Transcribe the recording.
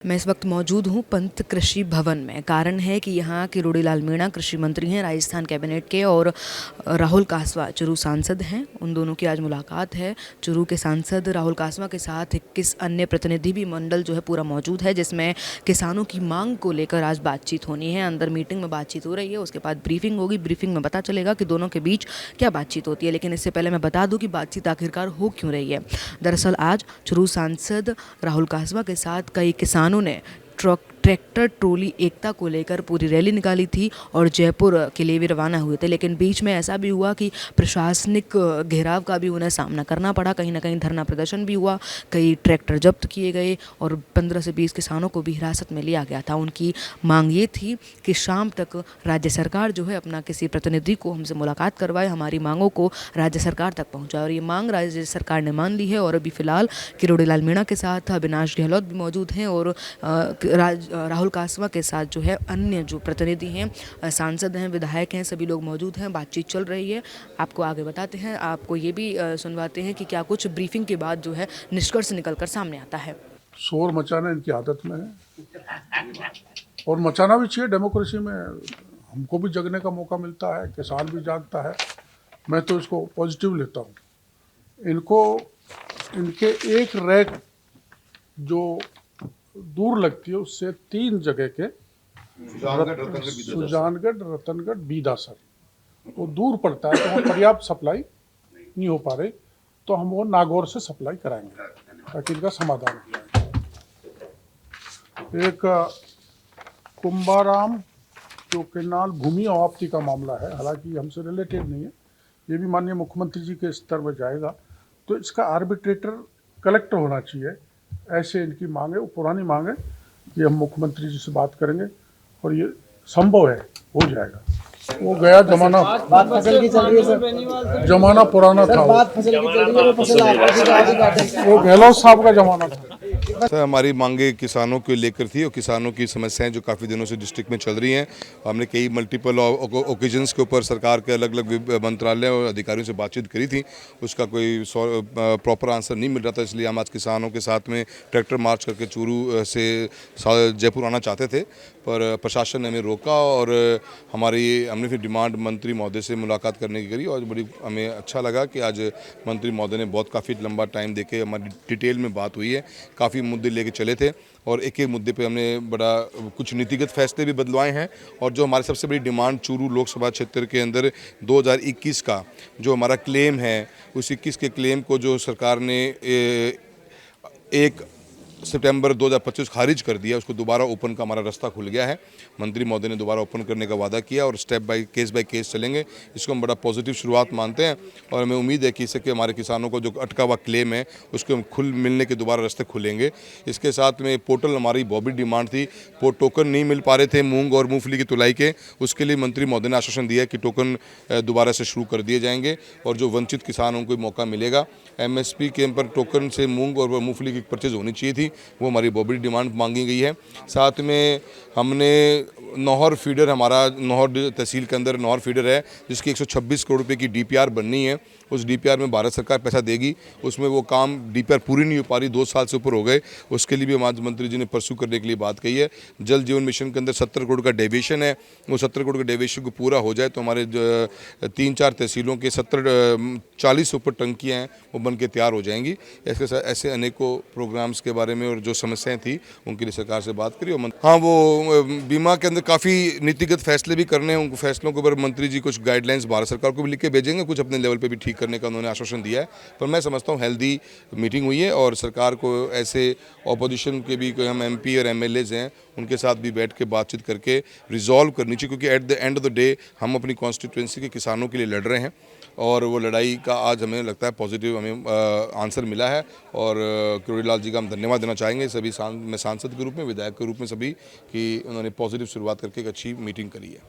मैं इस वक्त मौजूद हूँ पंत कृषि भवन में। कारण है कि यहाँ के रोड़ीलाल मीणा कृषि मंत्री हैं राजस्थान कैबिनेट के, और राहुल कासवा चुरू सांसद हैं। उन दोनों की आज मुलाकात है। चुरू के सांसद राहुल कासवा के साथ 21 अन्य प्रतिनिधि भी मंडल जो है पूरा मौजूद है, जिसमें किसानों की मांग को लेकर आज बातचीत होनी है। अंदर मीटिंग में बातचीत हो रही है, उसके बाद ब्रीफिंग होगी। ब्रीफिंग में पता चलेगा कि दोनों के बीच क्या बातचीत होती है। लेकिन इससे पहले मैं बता दूं कि बातचीत आखिरकार हो क्यों रही है। दरअसल आज चुरू सांसद राहुल कासवा के साथ कई किसानों ने ट्रैक्टर ट्रॉली एकता को लेकर पूरी रैली निकाली थी और जयपुर के लिए भी रवाना हुए थे। लेकिन बीच में ऐसा भी हुआ कि प्रशासनिक घेराव का भी उन्हें सामना करना पड़ा। कहीं ना कहीं धरना प्रदर्शन भी हुआ, कई ट्रैक्टर जब्त किए गए और 15 से 20 किसानों को भी हिरासत में लिया गया था। उनकी मांग ये थी कि शाम तक राज्य सरकार जो है अपना किसी प्रतिनिधि को हमसे मुलाकात करवाए, हमारी मांगों को राज्य सरकार तक पहुँचाए। और ये मांग राज्य सरकार ने मान ली है। और अभी फिलहाल रोड़ीलाल मीणा के साथ अविनाश गहलोत भी मौजूद हैं, और राहुल कासवा के साथ जो है अन्य जो प्रतिनिधि हैं, सांसद हैं, विधायक हैं, सभी लोग मौजूद हैं। बातचीत चल रही है। आपको आगे बताते हैं, आपको ये भी सुनवाते हैं कि क्या कुछ ब्रीफिंग के बाद जो है निष्कर्ष निकलकर सामने आता है। शोर मचाना इनकी आदत में है और मचाना भी चाहिए। डेमोक्रेसी में हमको भी जगने का मौका मिलता है, किसान भी जागता है। मैं तो इसको पॉजिटिव लेता हूँ। इनको इनके एक रैक जो दूर लगती है उससे 3 जगह के सुजानगढ़, रतनगढ़, बीदासर वो दूर पड़ता है, तो वहाँ पर्याप्त सप्लाई नहीं हो पा रही, तो हम वो नागौर से सप्लाई कराएंगे ताकि इनका समाधान हो जाए। एक कुंभाराम जो केनाल भूमि अवाप्ति का मामला है, हालांकि हमसे रिलेटेड नहीं है, ये भी माननीय मुख्यमंत्री जी के स्तर में जाएगा, तो इसका आर्बिट्रेटर कलेक्टर होना चाहिए, ऐसे इनकी मांग है। वो पुरानी मांग है, ये हम मुख्यमंत्री जी से बात करेंगे और ये संभव है, हो जाएगा। वो गया जमाना, बात फसल की चल रही है सर। जमाना पुराना था। बात फसल की चल रही है, वो फसल वो गहलोत साहब का जमाना था। सर, हमारी मांगे किसानों को लेकर थी और किसानों की समस्याएं जो काफ़ी दिनों से डिस्ट्रिक्ट में चल रही हैं। हमने कई मल्टीपल ओकेजन्स के ऊपर सरकार के अलग अलग मंत्रालय और अधिकारियों से बातचीत करी थी। उसका कोई प्रॉपर आंसर नहीं मिल रहा था, इसलिए हम आज किसानों के साथ में ट्रैक्टर मार्च करके चूरू से जयपुर आना चाहते थे, पर प्रशासन ने हमें रोका। और हमने फिर डिमांड मंत्री महोदय से मुलाकात करने की करी और बड़ी हमें अच्छा लगा कि आज मंत्री महोदय ने काफ़ी लंबा टाइम देके हमारी डिटेल में बात हुई है। काफ़ी मुद्दे लेके चले थे और एक एक मुद्दे पे हमने बड़ा कुछ नीतिगत फैसले भी बदलवाए हैं। और जो हमारी सबसे बड़ी डिमांड चूरू लोकसभा क्षेत्र के अंदर 2021 का जो हमारा क्लेम है, उस 21 के क्लेम को जो सरकार ने 1 सितंबर 2025 खारिज कर दिया, उसको दोबारा ओपन का हमारा रास्ता खुल गया है। मंत्री महोदय ने दोबारा ओपन करने का वादा किया और स्टेप बाय केस चलेंगे। इसको हम बड़ा पॉजिटिव शुरुआत मानते हैं और हमें उम्मीद है कि इससे कि हमारे किसानों को जो अटका हुआ क्लेम है उसको हम खुल मिलने के दोबारा रास्ते खुलेंगे। इसके साथ में पोर्टल हमारी बहुत बड़ी डिमांड थी। टोकन नहीं मिल पा रहे थे मूंग और मूंगफली की तुलाई के, उसके लिए मंत्री महोदय ने आश्वासन दिया कि टोकन दोबारा से शुरू कर दिए जाएंगे और जो वंचित किसानों को मौका मिलेगा। MSP के ऊपर टोकन से मूंग और मूंगफली की परचेज होनी चाहिए थी, वो हमारी बहुत बड़ी डिमांड मांगी गई है। साथ में हमने नौहर फीडर, हमारा नौहर तहसील के अंदर नौहर फीडर है जिसकी 126 करोड़ रुपए की DPR बननी है। उस DPR में भारत सरकार पैसा देगी, उसमें वो काम DPR पूरी नहीं हो पा रही, 2 साल से ऊपर हो गए। उसके लिए भी हमारे मंत्री जी ने परस्यू करने के लिए बात कही है। जल जीवन मिशन के अंदर 70 करोड़ का डेविएशन है, वो 70 करोड़ का डेविएशन को पूरा हो जाए तो हमारे 3-4 तहसीलों के 40 से ऊपर टंकियाँ हैं वो बन के तैयार हो जाएंगी। ऐसे अनेकों प्रोग्राम्स के बारे में और जो समस्याएं थी उनके लिए सरकार से बात करी। और हाँ, वो बीमा के अंदर काफ़ी नीतिगत फैसले भी करने हैं। उन फैसलों के ऊपर मंत्री जी कुछ गाइडलाइंस भारत सरकार को भी लिख के भेजेंगे, कुछ अपने लेवल पे भी ठीक करने का उन्होंने आश्वासन दिया है। पर मैं समझता हूँ हेल्दी मीटिंग हुई है और सरकार को ऐसे ऑपोजिशन के भी कोई हम MP और MLAs हैं उनके साथ भी बैठ के बातचीत करके रिजॉल्व करनी चाहिए, क्योंकि at the end of the day हम अपनी कॉन्स्टिट्यूंसी के किसानों के लिए लड़ रहे हैं और वो लड़ाई का आज हमें लगता है पॉजिटिव हमें आंसर मिला है। और रोड़ीलाल जी का हम धन्यवाद देना चाहेंगे सभी सांसद के रूप में, विधायक के रूप में सभी, कि उन्होंने पॉजिटिव शुरुआत करके एक अच्छी मीटिंग करी है।